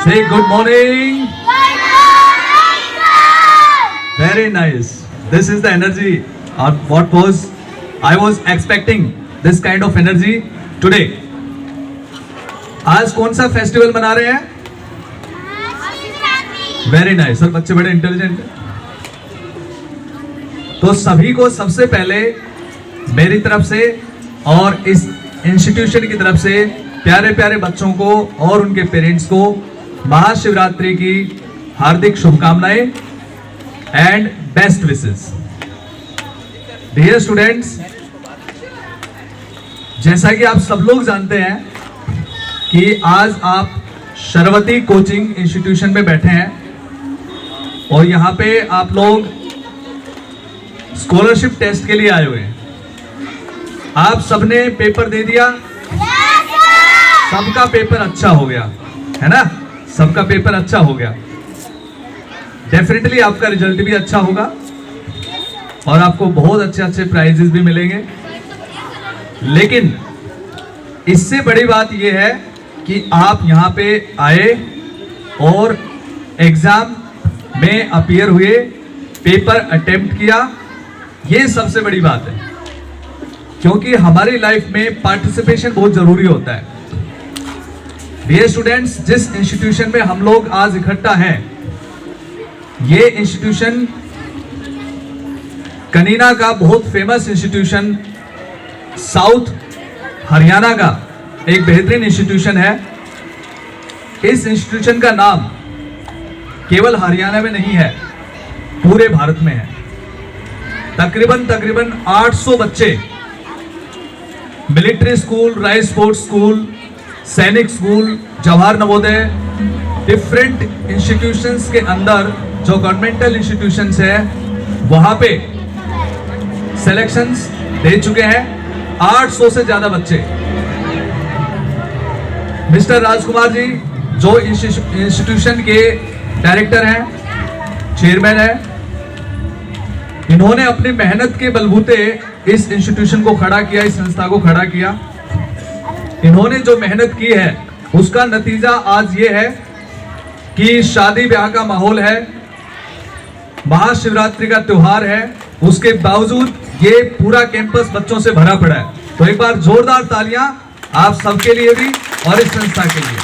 Say good morning. Very nice. This is the energy. I was expecting this kind of energy today. आज कौन सा festival मना रहे हैं? Very nice. और बच्चे बड़े इंटेलिजेंट हैं। तो सभी को सबसे पहले मेरी तरफ से और इस इंस्टीट्यूशन की तरफ से प्यारे प्यारे बच्चों को और उनके पेरेंट्स को महाशिवरात्रि की हार्दिक शुभकामनाएं and best wishes. Dear students, जैसा कि आप सब लोग जानते हैं कि आज आप शरवती कोचिंग इंस्टीट्यूशन में बैठे हैं और यहाँ पे आप लोग स्कॉलरशिप टेस्ट के लिए आए हुए हैं। आप सबने पेपर दे दिया? सबका पेपर अच्छा हो गया है ना? सबका पेपर अच्छा हो गया। डेफिनेटली आपका रिजल्ट भी अच्छा होगा और आपको बहुत अच्छे अच्छे प्राइजेस भी मिलेंगे। लेकिन इससे बड़ी बात यह है कि आप यहाँ पे आए और एग्जाम में अपीयर हुए, पेपर अटेम्प्ट किया। ये सबसे बड़ी बात है, क्योंकि हमारी लाइफ में पार्टिसिपेशन बहुत जरूरी होता है। डियर स्टूडेंट्स, जिस इंस्टीट्यूशन में हम लोग आज इकट्ठा हैं, ये इंस्टीट्यूशन कनीना का बहुत फेमस इंस्टीट्यूशन, साउथ हरियाणा का एक बेहतरीन इंस्टीट्यूशन है। इस इंस्टीट्यूशन का नाम केवल हरियाणा में नहीं है, पूरे भारत में है। तकरीबन 800 बच्चे मिलिट्री स्कूल, राइस sports school, Sainik school, Jawahar Navodaya, different institutions के अंदर जो गवर्नमेंटल इंस्टीट्यूशंस है वहां पे सिलेक्शंस दे चुके हैं 800 से ज्यादा बच्चे। मिस्टर राजकुमार जी जो इंस्टीट्यूशन के डायरेक्टर हैं, चेयरमैन हैं, इन्होंने अपनी मेहनत के बलबूते इस इंस्टीट्यूशन को खड़ा किया, इस संस्था को खड़ा किया। इन्होंने जो मेहनत की है उसका नतीजा आज ये है कि शादी ब्याह का माहौल है, महाशिवरात्रि का त्योहार है, उसके बावजूद ये पूरा कैंपस बच्चों से भरा पड़ा है। तो एक बार जोरदार तालियां आप सबके लिए भी और इस संस्था के लिए।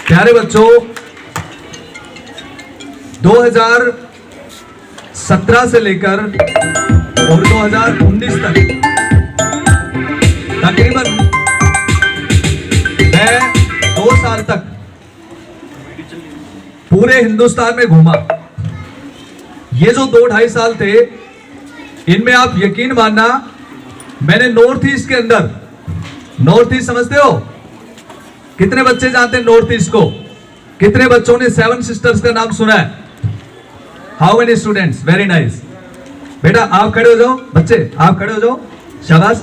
प्यारे बच्चों, 2017 से लेकर और 2019 तक तकरीबन मैं 2 साल तक पूरे हिंदुस्तान में घूमा। ये जो 2-2.5 साल थे, इनमें आप यकीन मानना, मैंने नॉर्थ ईस्ट के अंदर, नॉर्थ ईस्ट समझते हो? कितने बच्चे जानते हैं नॉर्थ ईस्ट को? कितने बच्चों ने 7 सिस्टर्स का नाम सुना है? How many students? Very nice. बेटा आप खड़े हो जाओ, बच्चे आप खड़े हो जाओ, शाबाश।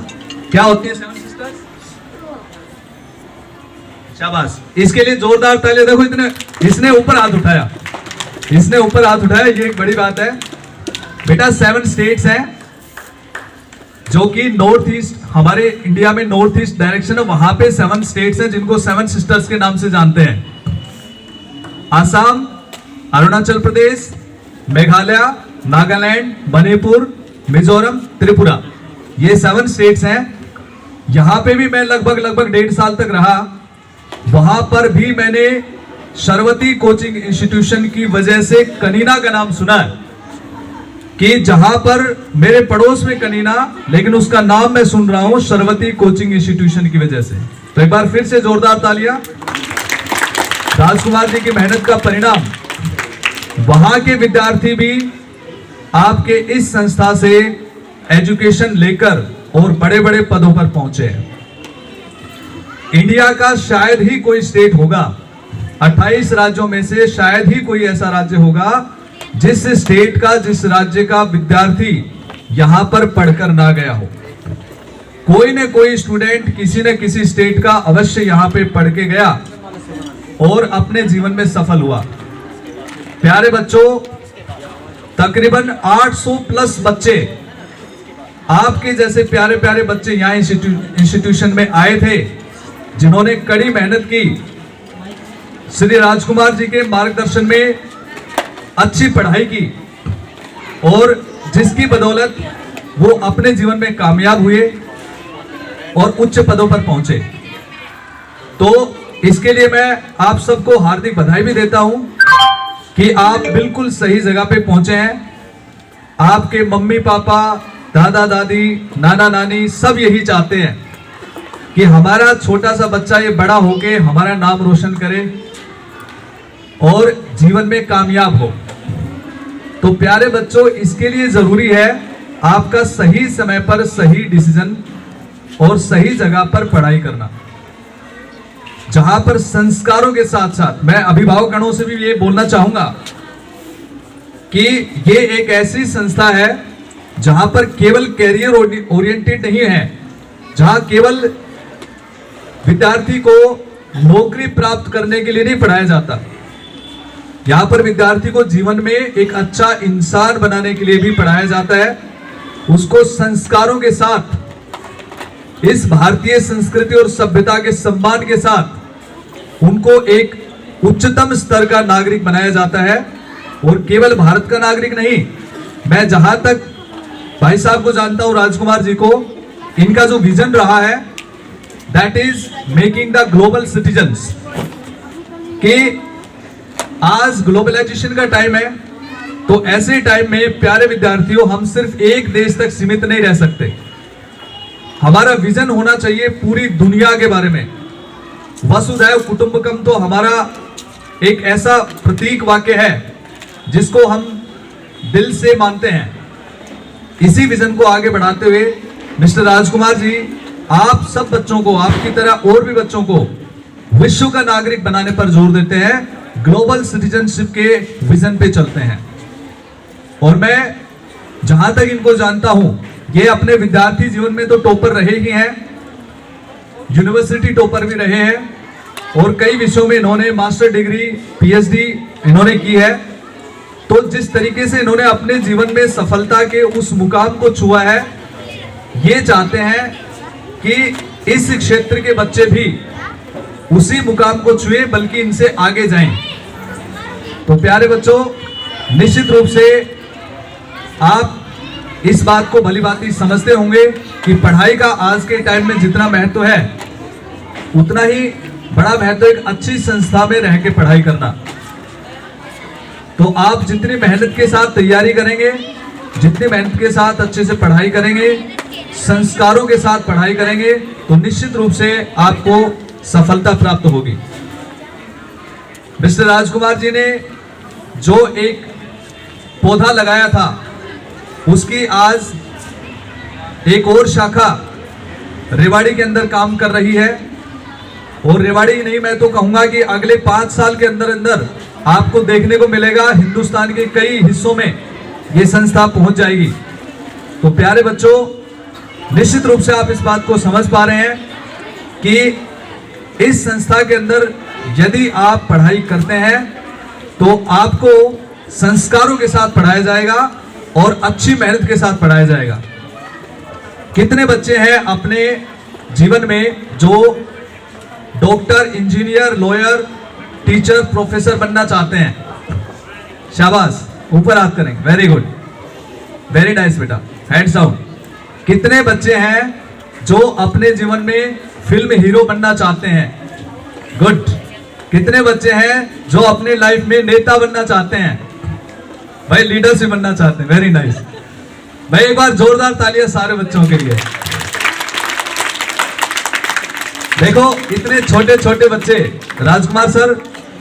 क्या होती है 7 सिस्टर्स? शाबाश। इसके लिए जोरदार तालियां। देखो इतने, इसने ऊपर हाथ उठाया, इसने ऊपर हाथ उठाया, ये एक बड़ी बात है। बेटा 7 स्टेट्स हैं जो कि नॉर्थ ईस्ट, हमारे इंडिया में नॉर्थ ईस्ट डायरेक्शन है, वहां पे 7 स्टेट्स हैं जिनको 7 सिस्टर्स के नाम से जानते हैं। आसाम, अरुणाचल प्रदेश, मेघालय, नागालैंड, मणिपुर, मिजोरम, त्रिपुरा, ये 7 स्टेट्स हैं। यहां पे भी मैं लगभग 1.5 साल तक रहा। वहां पर भी मैंने शरवती कोचिंग इंस्टीट्यूशन की वजह से कनीना का नाम सुना है कि जहां पर मेरे पड़ोस में कनीना, लेकिन उसका नाम मैं सुन रहा हूं शरवती कोचिंग इंस्टीट्यूशन की वजह से। तो एक बार फिर से जोरदार तालियां। राजकुमार जी की मेहनत का परिणाम, वहां के विद्यार्थी भी आपके इस संस्था से एजुकेशन लेकर और बड़े बड़े पदों पर पहुंचे हैं। इंडिया का शायद ही कोई स्टेट होगा, 28 राज्यों में से शायद ही कोई ऐसा राज्य होगा जिस स्टेट का, जिस राज्य का विद्यार्थी यहां पर पढ़कर ना गया हो। कोई न कोई स्टूडेंट किसी न किसी स्टेट का अवश्य यहां पे पढ़ के गया और अपने जीवन में सफल हुआ। प्यारे बच्चों, तकरीबन 800 प्लस बच्चे, आपके जैसे प्यारे प्यारे बच्चे यहाँ इंस्टीट्यूशन में आए थे जिन्होंने कड़ी मेहनत की, श्री राजकुमार जी के मार्गदर्शन में अच्छी पढ़ाई की और जिसकी बदौलत वो अपने जीवन में कामयाब हुए और उच्च पदों पर पहुंचे। तो इसके लिए मैं आप सबको हार्दिक बधाई भी देता हूं कि आप बिल्कुल सही जगह पे पहुंचे हैं। आपके मम्मी पापा, दादा दादी, नाना नानी सब यही चाहते हैं कि हमारा छोटा सा बच्चा ये बड़ा होके हमारा नाम रोशन करे और जीवन में कामयाब हो। तो प्यारे बच्चों, इसके लिए जरूरी है आपका सही समय पर सही डिसीजन और सही जगह पर पढ़ाई करना, जहां पर संस्कारों के साथ साथ मैं अभिभावकगणों से भी ये बोलना चाहूंगा कि ये एक ऐसी संस्था है जहां पर केवल कैरियर ओरिएंटेड नहीं है, जहां केवल विद्यार्थी को नौकरी प्राप्त करने के लिए नहीं पढ़ाया जाता, यहां पर विद्यार्थी को जीवन में एक अच्छा इंसान बनाने के लिए भी पढ़ाया जाता है। उसको संस्कारों के साथ, इस भारतीय संस्कृति और सभ्यता के सम्मान के साथ उनको एक उच्चतम स्तर का नागरिक बनाया जाता है। और केवल भारत का नागरिक नहीं, मैं जहां तक भाई साहब को जानता हूं, राजकुमार जी को, इनका जो विजन रहा है that is making the global citizens, कि आज ग्लोबलाइजेशन का टाइम है, तो ऐसे टाइम में प्यारे विद्यार्थियों हम सिर्फ एक देश तक सीमित नहीं रह सकते। हमारा विजन होना चाहिए पूरी दुनिया के बारे में। वसुधैव कुटुंबकम तो हमारा एक ऐसा प्रतीक वाक्य है जिसको हम दिल से मानते हैं। इसी विजन को आगे बढ़ाते हुए मिस्टर राजकुमार जी आप सब बच्चों को, आपकी तरह और भी बच्चों को विश्व का नागरिक बनाने पर जोर देते हैं, ग्लोबल सिटीजनशिप के विजन पे चलते हैं। और मैं जहां तक इनको जानता हूं, ये अपने विद्यार्थी जीवन में तो टॉपर रहे ही हैं, यूनिवर्सिटी टॉपर भी रहे हैं और कई विषयों में इन्होंने मास्टर डिग्री, पीएचडी इन्होंने की है। तो जिस तरीके से इन्होंने अपने जीवन में सफलता के उस मुकाम को छुआ है, ये चाहते हैं कि इस क्षेत्र के बच्चे भी उसी मुकाम को छुए, बल्कि इनसे आगे जाएं। तो प्यारे बच्चों, निश्चित रूप से आप इस बात को भली भांति समझते होंगे कि पढ़ाई का आज के टाइम में जितना महत्व है, उतना ही बड़ा महत्व एक अच्छी संस्था में रह के पढ़ाई करना। तो आप जितनी मेहनत के साथ तैयारी करेंगे, जितनी मेहनत के साथ अच्छे से पढ़ाई करेंगे, संस्कारों के साथ पढ़ाई करेंगे, तो निश्चित रूप से आपको सफलता प्राप्त होगी। मिस्टर राजकुमार जी ने जो एक पौधा लगाया था, उसकी आज एक और शाखा रेवाड़ी के अंदर काम कर रही है। और रेवाड़ी नहीं, मैं तो कहूंगा कि अगले 5 साल के अंदर अंदर आपको देखने को मिलेगा हिंदुस्तान के कई हिस्सों में ये संस्था पहुंच जाएगी। तो प्यारे बच्चों, निश्चित रूप से आप इस बात को समझ पा रहे हैं कि इस संस्था के अंदर यदि आप पढ़ाई करते हैं तो आपको संस्कारों के साथ पढ़ाया जाएगा और अच्छी मेहनत के साथ पढ़ाया जाएगा। कितने बच्चे हैं अपने जीवन में जो doctor, engineer, lawyer, teacher, professor बनना चाहते हैं? शाबाश, ऊपर हाथ करेंगे। वेरी गुड, वेरी नाइस बेटा, हैंड्स डाउन। कितने बच्चे हैं जो अपने जीवन में फिल्म हीरो बनना चाहते हैं? गुड। कितने बच्चे हैं जो अपने लाइफ में नेता बनना चाहते हैं? भाई लीडरशिप बनना चाहते हैं। वेरी नाइस भाई, एक बार जोरदार तालियां सारे बच्चों के लिए। देखो इतने छोटे छोटे बच्चे, राजकुमार सर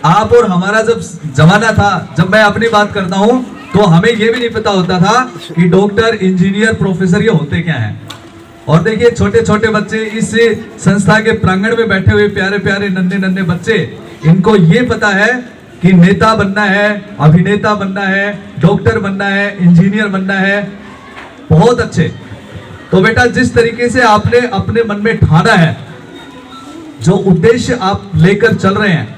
आप और हमारा जब जमाना था, जब मैं अपनी बात करता हूं, तो हमें यह भी नहीं पता होता था कि डॉक्टर, इंजीनियर, प्रोफेसर ये होते क्या हैं। और देखिए छोटे छोटे बच्चे इस संस्था के प्रांगण में बैठे हुए प्यारे प्यारे नन्हे नन्हे बच्चे, इनको ये पता है कि नेता बनना है, अभिनेता बनना है, डॉक्टर बनना है, इंजीनियर बनना है। बहुत अच्छे। तो बेटा जिस तरीके से आपने अपने मन में ठाना है, जो उद्देश्य आप लेकर चल रहे हैं,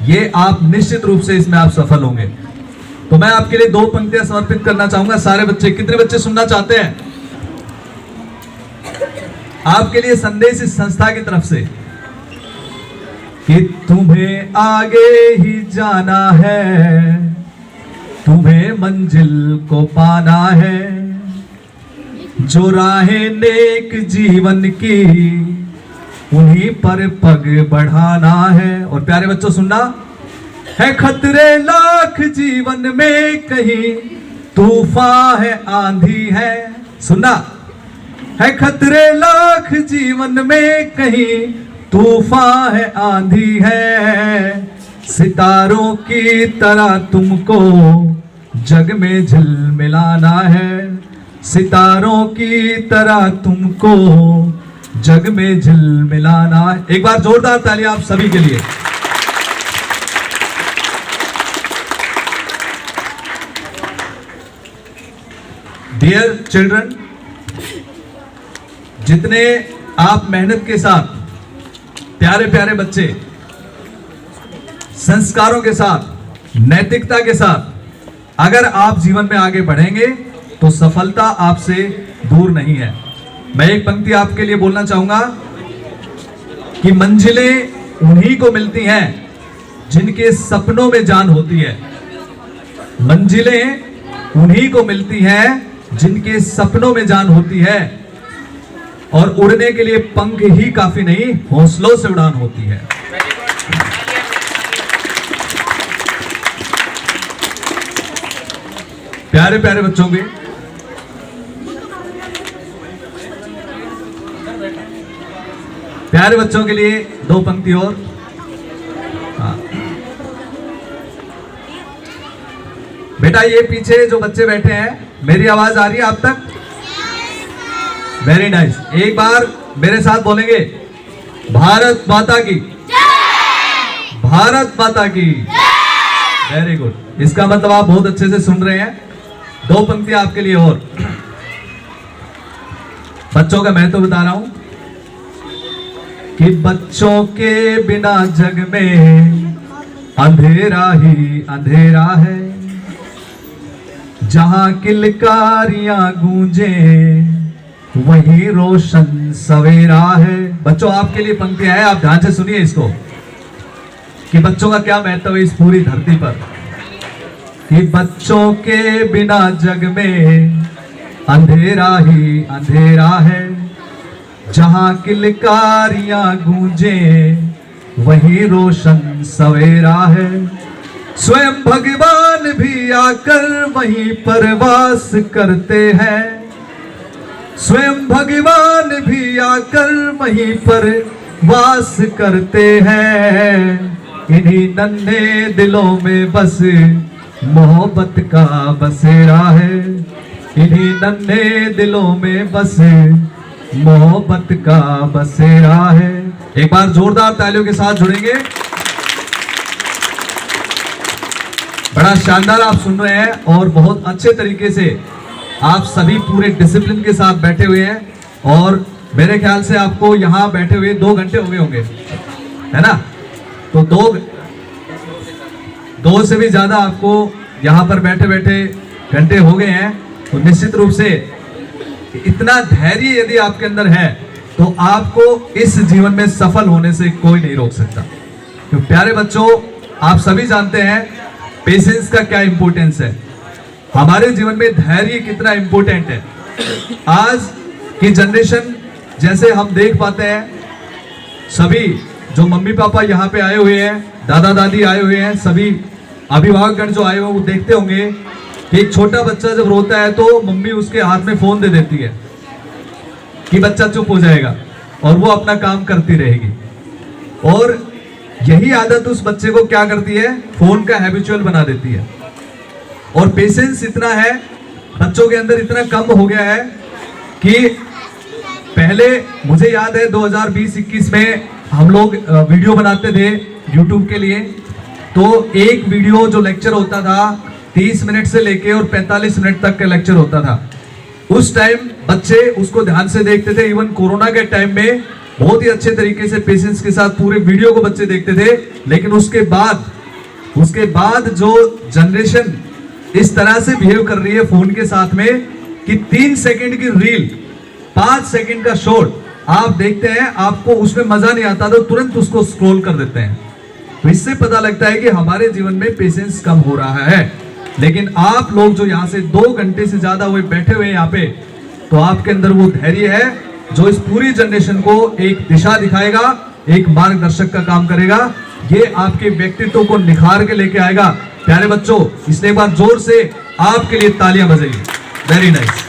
ये आप निश्चित रूप से इसमें आप सफल होंगे। तो मैं आपके लिए 2 पंक्तियां समर्पित करना चाहूंगा। सारे बच्चे, कितने बच्चे सुनना चाहते हैं? आपके लिए संदेश इस संस्था की तरफ से। कि तुम्हें आगे ही जाना है, तुम्हें मंजिल को पाना है, जो राहें नेक जीवन की उन्हीं पर पग बढ़ाना है। और प्यारे बच्चों सुनना है, खतरे लाख जीवन में कहीं तूफान है आंधी है। सुनना है, खतरे लाख जीवन में कहीं तूफान है आंधी है, सितारों की तरह तुमको जग में झिलमिलाना है, सितारों की तरह तुमको जग में झिलमिलाना है। एक बार जोरदार ताली आप सभी के लिए। डियर चिल्ड्रन, जितने आप मेहनत के साथ, प्यारे प्यारे बच्चे, संस्कारों के साथ, नैतिकता के साथ अगर आप जीवन में आगे बढ़ेंगे तो सफलता आपसे दूर नहीं है। मैं एक पंक्ति आपके लिए बोलना चाहूंगा कि मंजिलें उन्हीं को मिलती हैं जिनके सपनों में जान होती है। मंजिलें उन्हीं को मिलती हैं जिनके सपनों में जान होती है, और उड़ने के लिए पंख ही काफी नहीं, हौसलों से उड़ान होती है। प्यारे प्यारे बच्चों के, प्यारे बच्चों के लिए दो पंक्ति और। हाँ बेटा, ये पीछे जो बच्चे बैठे हैं, मेरी आवाज आ रही है आप तक? Very nice. एक बार मेरे साथ बोलेंगे, भारत माता की, भारत माता की। Very good. इसका मतलब आप बहुत अच्छे से सुन रहे हैं। दो पंक्ति आपके लिए और। बच्चों का महत्व बता रहा हूं कि बच्चों के बिना जग में अंधेरा ही अंधेरा है, जहां किलकारियां गूंजे वही रोशन सवेरा है। बच्चों आपके लिए पंक्तियां हैं, आप ध्यान से सुनिए इसको कि बच्चों का क्या महत्व है इस पूरी धरती पर। कि बच्चों के बिना जग में अंधेरा ही अंधेरा है, जहां किलकारियां गूंजे वही रोशन सवेरा है। स्वयं भगवान भी आकर वहीं पर वास करते हैं, स्वयं भगवान भी आकर वहीं पर वास करते हैं। इन्हीं नन्हे दिलों में बस मोहब्बत का बसेरा है, इन्हीं नन्हे दिलों में बस मोहब्बत का बसेरा है। एक बार जोरदार तालियों के साथ जुड़ेंगे। बड़ा शानदार आप सुन रहे हैं और बहुत अच्छे तरीके से आप सभी पूरे डिसिप्लिन के साथ बैठे हुए हैं, और मेरे ख्याल से आपको यहां बैठे हुए 2 घंटे हो गए होंगे, है ना? तो 2 से भी ज्यादा आपको यहां पर बैठे बैठे घंटे हो गए हैं। तो निश्चित रूप से इतना धैर्य यदि आपके अंदर है तो आपको इस जीवन में सफल होने से कोई नहीं रोक सकता। तो प्यारे बच्चों, आप सभी जानते हैं पेशेंस का क्या इंपॉर्टेंस है, हमारे जीवन में धैर्य कितना इंपॉर्टेंट है। आज की जनरेशन जैसे हम देख पाते हैं, सभी जो मम्मी पापा यहाँ पे आए हुए हैं, दादा दादी आए हुए हैं, सभी अभिभावकगण जो आए हुए हैं, वो देखते होंगे कि एक छोटा बच्चा जब रोता है तो मम्मी उसके हाथ में फोन दे देती है कि बच्चा चुप हो जाएगा और वो अपना काम करती रहेगी। और यही आदत उस बच्चे को क्या करती है, फोन का हैबिचुअल बना देती है। और पेशेंस इतना है बच्चों के अंदर, इतना कम हो गया है कि पहले मुझे याद है 2020-21 में हम लोग वीडियो बनाते थे यूट्यूब के लिए, तो एक वीडियो जो लेक्चर होता था 30 मिनट से लेके और 45 मिनट तक का लेक्चर होता था। उस टाइम बच्चे उसको ध्यान से देखते थे। इवन कोरोना के टाइम में बहुत ही अच्छे तरीके से पेशेंस के साथ पूरे वीडियो को बच्चे देखते थे। लेकिन उसके बाद जो जनरेशन इस तरह से बिहेव कर रही है फोन के साथ में कि 3 सेकंड की रील, 5 सेकंड का शॉर्ट आप देखते हैं आपको उसमें मजा नहीं आता तो तुरंत उसको स्क्रॉल कर देते हैं। तो इससे पता लगता है कि हमारे जीवन में पेशेंस कम हो रहा है। लेकिन आप लोग जो यहाँ से 2 घंटे से ज्यादा हुए बैठे हुए यहाँ पे, तो आपके अंदर वो धैर्य है जो इस पूरी जनरेशन को एक दिशा दिखाएगा, एक मार्गदर्शक का काम करेगा। ये आपके व्यक्तित्व को निखार के लेके आएगा। प्यारे बच्चों, इसलिए एक बार जोर से आपके लिए तालियां बजाइए। Very nice.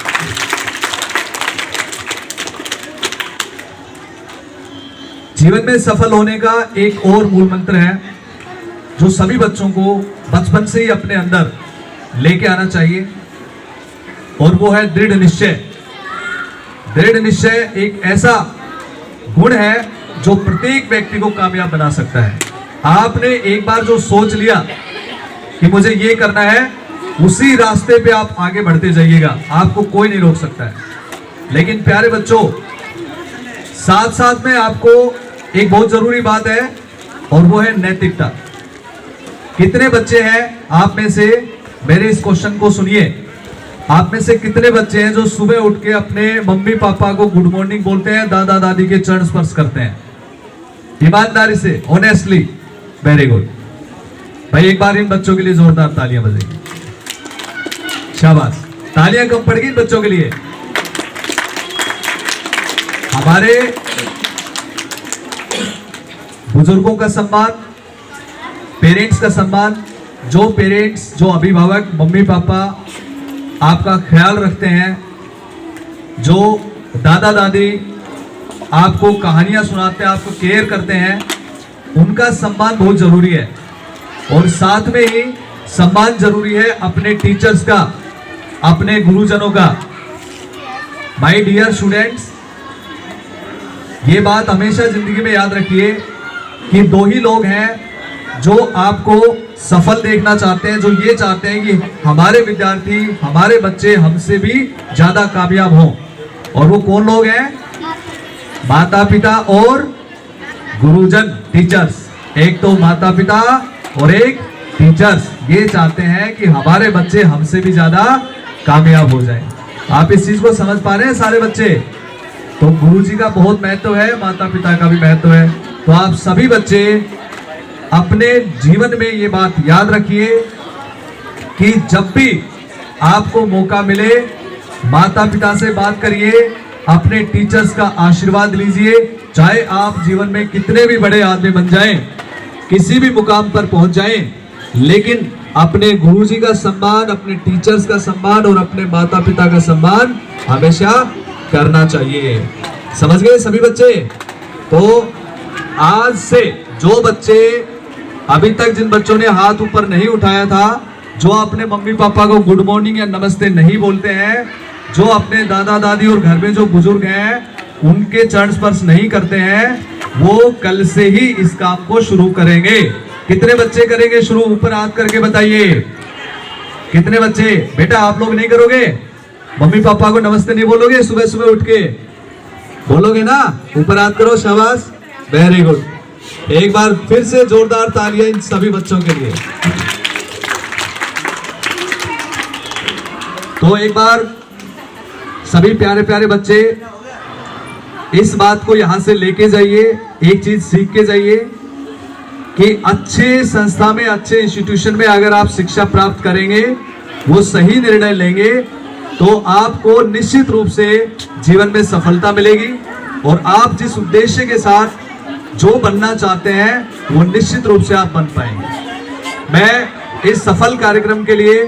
जीवन में सफल होने का एक और मूल मंत्र है जो सभी बच्चों को बचपन से ही अपने अंदर लेके आना चाहिए, और वो है दृढ़ निश्चय। दृढ़ निश्चय एक ऐसा गुण है जो प्रत्येक व्यक्ति को कामयाब बना सकता है। आपने एक बार जो सोच लिया कि मुझे ये करना है, उसी रास्ते पे आप आगे बढ़ते जाइएगा, आपको कोई नहीं रोक सकता है। लेकिन प्यारे बच्चों, साथ साथ में आपको एक बहुत जरूरी बात है, और वो है नैतिकता। कितने बच्चे हैं आप में से, मेरे इस क्वेश्चन को सुनिए, आप में से कितने बच्चे हैं जो सुबह उठ के अपने मम्मी पापा को गुड मॉर्निंग बोलते हैं, दादा दादी के चरण स्पर्श करते हैं? ईमानदारी से, ऑनेस्टली। वेरी गुड भाई, एक बार इन बच्चों के लिए जोरदार तालियां बजाइए। शाबाश, तालियां कम पड़ गई इन बच्चों के लिए। हमारे बुजुर्गों का सम्मान, पेरेंट्स का सम्मान, जो पेरेंट्स, जो अभिभावक, मम्मी पापा आपका ख्याल रखते हैं, जो दादा दादी आपको कहानियां सुनाते हैं, आपको केयर करते हैं, उनका सम्मान बहुत जरूरी है। और साथ में ही सम्मान जरूरी है अपने टीचर्स का, अपने गुरुजनों का। माय डियर स्टूडेंट्स, ये बात हमेशा जिंदगी में याद रखिए कि 2 ही लोग हैं जो आपको सफल देखना चाहते हैं, जो ये चाहते हैं कि हमारे विद्यार्थी, हमारे बच्चे हमसे भी ज्यादा कामयाब हों। और वो कौन लोग हैं? माता पिता और गुरुजन, टीचर्स। एक तो माता पिता और एक टीचर्स, ये चाहते हैं कि हमारे बच्चे हमसे भी ज्यादा कामयाब हो जाएं। आप इस चीज को समझ पा रहे हैं सारे बच्चे? तो गुरुजी का बहुत महत्व है, माता पिता का भी महत्व है। तो आप सभी बच्चे अपने जीवन में ये बात याद रखिए कि जब भी आपको मौका मिले, माता पिता से बात करिए, अपने टीचर्स का आशीर्वाद लीजिए। चाहे आप जीवन में कितने भी बड़े आदमी बन जाएं, किसी भी मुकाम पर पहुंच जाएं, लेकिन अपने गुरुजी का सम्मान, अपने टीचर्स का सम्मान और अपने माता पिता का सम्मान हमेशा करना चाहिए। समझ गए सभी बच्चे? तो आज से जो बच्चे अभी तक, जिन बच्चों ने हाथ ऊपर नहीं उठाया था, जो अपने मम्मी पापा को गुड मॉर्निंग या नमस्ते नहीं बोलते हैं, जो अपने दादा दादी और घर में जो बुजुर्ग हैं उनके चरण स्पर्श नहीं करते हैं, वो कल से ही इस काम को शुरू करेंगे। कितने बच्चे करेंगे शुरू? ऊपर हाथ करके बताइए। कितने बच्चे? बेटा आप लोग नहीं करोगे? मम्मी पापा को नमस्ते नहीं बोलोगे? सुबह सुबह उठ के बोलोगे ना? ऊपर हाथ करो। शाबाश, वेरी गुड। एक बार फिर से जोरदार तालियां इन सभी बच्चों के लिए। तो एक बार सभी प्यारे प्यारे बच्चे इस बात को यहां से लेके जाइए, एक चीज सीख के जाइए कि अच्छे संस्था में, अच्छे इंस्टीट्यूशन में अगर आप शिक्षा प्राप्त करेंगे, वो सही निर्णय लेंगे, तो आपको निश्चित रूप से जीवन में सफलता मिलेगी। और आप जिस उद्देश्य के साथ जो बनना चाहते हैं, वो निश्चित रूप से आप बन पाएंगे। मैं इस सफल कार्यक्रम के लिए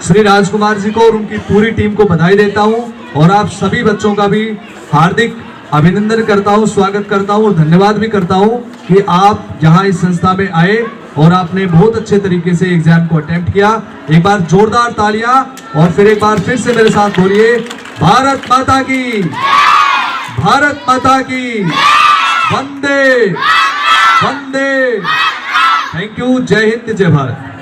श्री राजकुमार जी को और उनकी पूरी टीम को बधाई देता हूं, और आप सभी बच्चों का भी हार्दिक अभिनंदन करता हूं, स्वागत करता हूं और धन्यवाद भी करता हूं कि आप यहां इस संस्था में आए और आपने बहुत अच्छे तरीके से एग्जाम को अटेम्प्ट किया। एक बार जोरदार तालियां, और फिर एक बार फिर से मेरे साथ बोलिए, भारत माता की, भारत माता की, वंदे वंदे। Thank you. जय हिंद, जय भारत।